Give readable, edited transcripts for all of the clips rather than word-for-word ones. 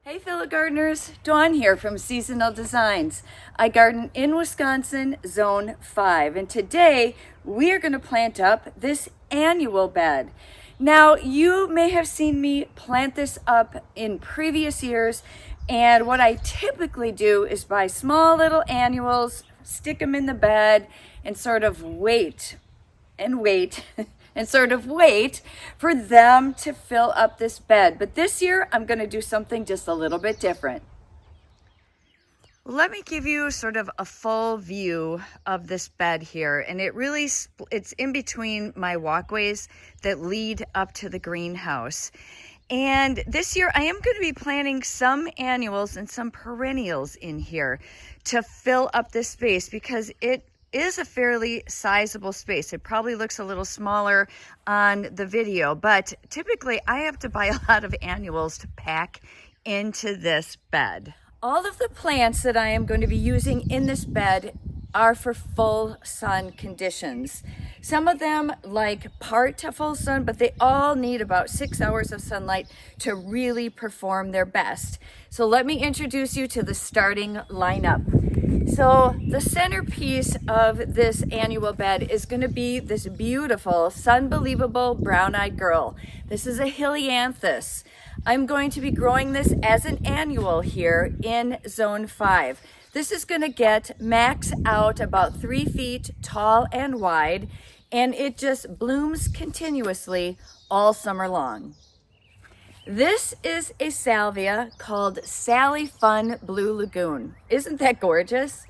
Hey fellow gardeners, Dawn here from Seasonal Designs. I garden in Wisconsin, Zone 5, and today we are going to plant up this annual bed. Now, you may have seen me plant this up in previous years, and what I typically do is buy small little annuals, stick them in the bed, and sort of wait and wait and sort of wait for them to fill up this bed. But this year, I'm going to do something just a little bit different. Let me give you sort of a full view of this bed here. And it's in between my walkways that lead up to the greenhouse. And this year I am going to be planting some annuals and some perennials in here to fill up this space because it is a fairly sizable space. It probably looks a little smaller on the video, but typically I have to buy a lot of annuals to pack into this bed. All of the plants that I am going to be using in this bed are for full sun conditions. Some of them like part to full sun, but they all need about 6 hours of sunlight to really perform their best. So let me introduce you to the starting lineup. So the centerpiece of this annual bed is going to be this beautiful SunBelievable brown-eyed girl. This is a Helianthus. I'm going to be growing this as an annual here in Zone 5. This is going to get max out about 3 feet tall and wide, and it just blooms continuously all summer long. This is a salvia called Sallyfun Blue Lagoon. Isn't that gorgeous?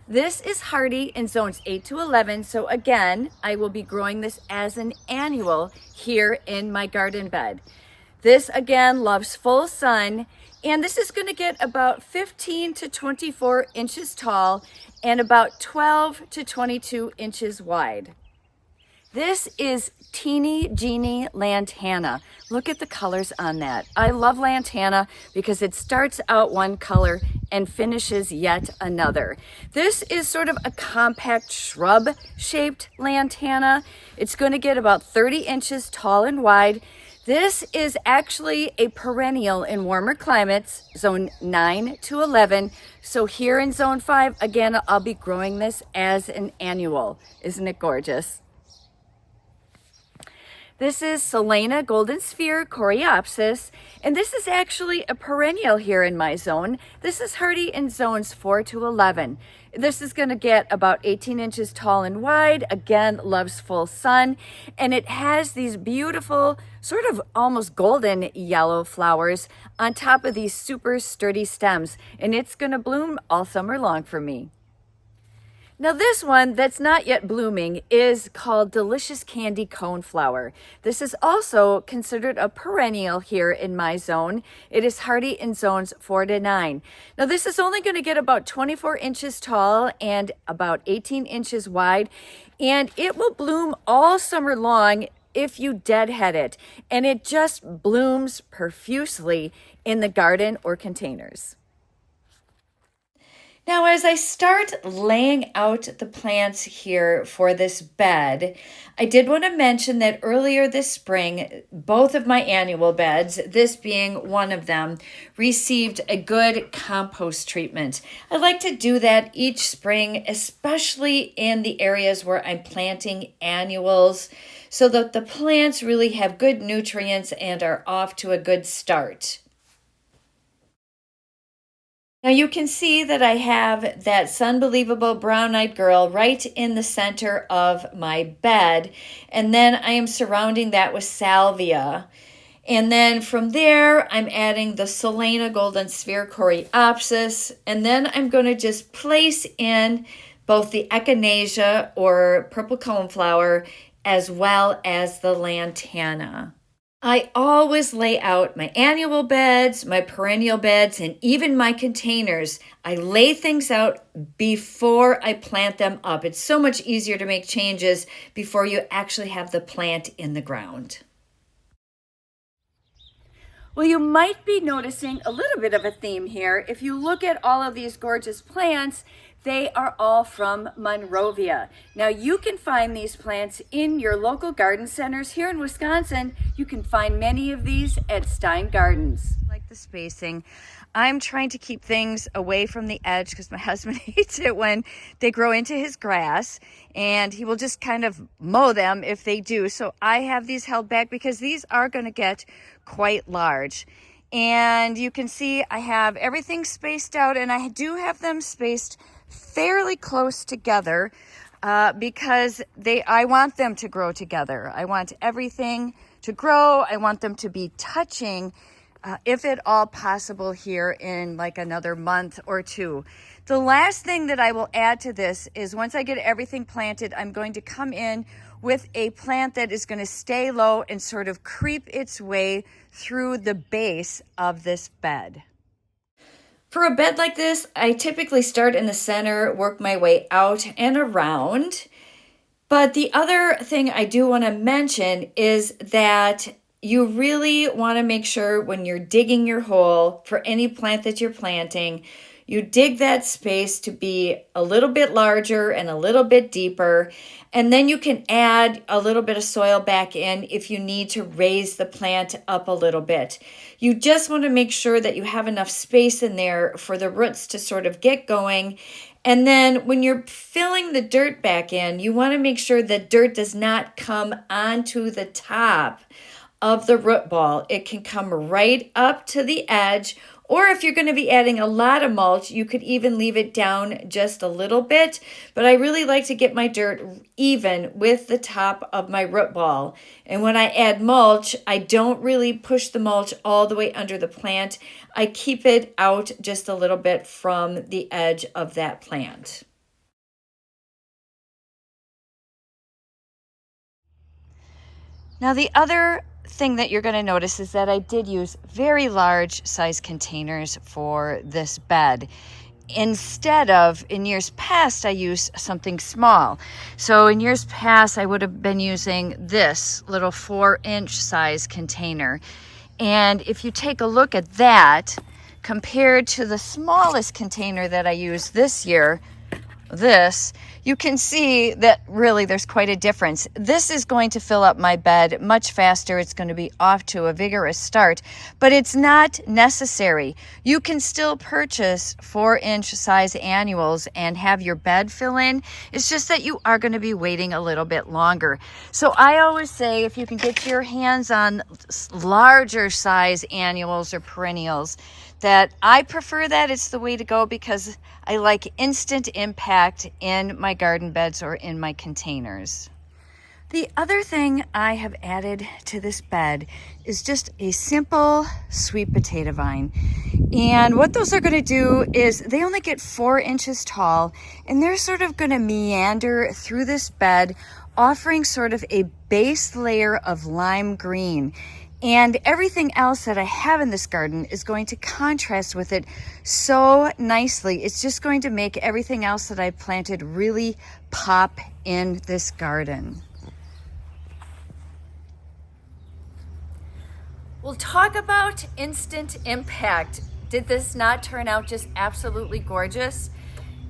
This is hardy in zones 8 to 11, so again, I will be growing this as an annual here in my garden bed. This again loves full sun, and this is going to get about 15 to 24 inches tall and about 12 to 22 inches wide. This is Teenie, Genie, Lantana. Look at the colors on that. I love Lantana because it starts out one color and finishes yet another. This is sort of a compact shrub-shaped Lantana. It's going to get about 30 inches tall and wide. This is actually a perennial in warmer climates, zone 9 to 11. So here in zone 5, again, I'll be growing this as an annual. Isn't it gorgeous? This is Solanna golden sphere Coreopsis, and this is actually a perennial here in my zone. This is hardy in zones 4 to 11. This is going to get about 18 inches tall and wide, again, loves full sun, and it has these beautiful, sort of almost golden yellow flowers on top of these super sturdy stems, and it's going to bloom all summer long for me. Now this one that's not yet blooming is called Delicious Candy Coneflower. This is also considered a perennial here in my zone. It is hardy in zones 4 to 9. Now this is only going to get about 24 inches tall and about 18 inches wide, and it will bloom all summer long if you deadhead it, and it just blooms profusely in the garden or containers. Now, as I start laying out the plants here for this bed, I did want to mention that earlier this spring, both of my annual beds, this being one of them, received a good compost treatment. I like to do that each spring, especially in the areas where I'm planting annuals, so that the plants really have good nutrients and are off to a good start. Now you can see that I have that SunBelievable brown-eyed girl right in the center of my bed, and then I am surrounding that with salvia. And then from there, I'm adding the Solanna golden sphere Coreopsis, and then I'm going to just place in both the Echinacea or purple coneflower as well as the Lantana. I always lay out my annual beds, my perennial beds, and even my containers. I lay things out before I plant them up. It's so much easier to make changes before you actually have the plant in the ground. Well, you might be noticing a little bit of a theme here. If you look at all of these gorgeous plants, they are all from Monrovia. Now you can find these plants in your local garden centers. Here in Wisconsin, you can find many of these at Stein Gardens. Like the spacing. I'm trying to keep things away from the edge because my husband hates it when they grow into his grass, and he will just kind of mow them if they do. So I have these held back because these are going to get quite large. And you can see I have everything spaced out, and I do have them spaced fairly close together because I want them to grow together. I want everything to grow. I want them to be touching, if at all possible, here in like another month or two. The last thing that I will add to this is once I get everything planted, I'm going to come in with a plant that is going to stay low and sort of creep its way through the base of this bed. For a bed like this, I typically start in the center, work my way out and around. But the other thing I do want to mention is that you really want to make sure when you're digging your hole for any plant that you're planting, you dig that space to be a little bit larger and a little bit deeper. And then you can add a little bit of soil back in if you need to raise the plant up a little bit. You just want to make sure that you have enough space in there for the roots to sort of get going. And then when you're filling the dirt back in, you want to make sure that dirt does not come onto the top of the root ball. It can come right up to the edge, or if you're going to be adding a lot of mulch, you could even leave it down just a little bit. But I really like to get my dirt even with the top of my root ball. And when I add mulch, I don't really push the mulch all the way under the plant. I keep it out just a little bit from the edge of that plant. Now the other thing that you're going to notice is that I did use very large size containers for this bed. Instead of, in years past, I used something small. So in years past, I would have been using this little 4-inch size container. And if you take a look at that, compared to the smallest container that I used this year, you can see that really there's quite a difference. This is going to fill up my bed much faster. It's going to be off to a vigorous start, but it's not necessary. You can still purchase 4-inch size annuals and have your bed fill in. It's just that you are going to be waiting a little bit longer. So I always say if you can get your hands on larger size annuals or perennials, that I prefer that. It's the way to go because I like instant impact in my garden beds or in my containers. The other thing I have added to this bed is just a simple sweet potato vine. And what those are going to do is they only get 4 inches tall, and they're sort of going to meander through this bed, offering sort of a base layer of lime green. And everything else that I have in this garden is going to contrast with it so nicely. It's just going to make everything else that I planted really pop in this garden. We'll talk about instant impact. Did this not turn out just absolutely gorgeous?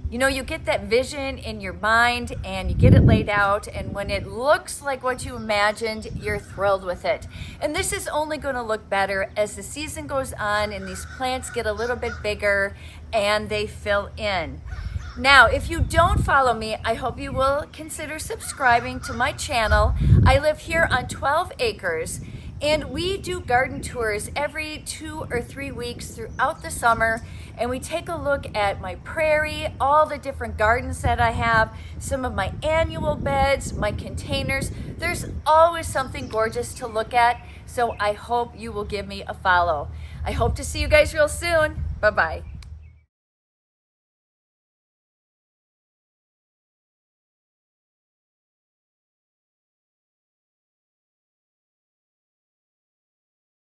You know, you get that vision in your mind and you get it laid out, and when it looks like what you imagined, you're thrilled with it. And this is only going to look better as the season goes on and these plants get a little bit bigger and they fill in. Now, if you don't follow me, I hope you will consider subscribing to my channel. I live here on 12 acres. And we do garden tours every 2 or 3 weeks throughout the summer. And we take a look at my prairie, all the different gardens that I have, some of my annual beds, my containers. There's always something gorgeous to look at. So I hope you will give me a follow. I hope to see you guys real soon. Bye-bye.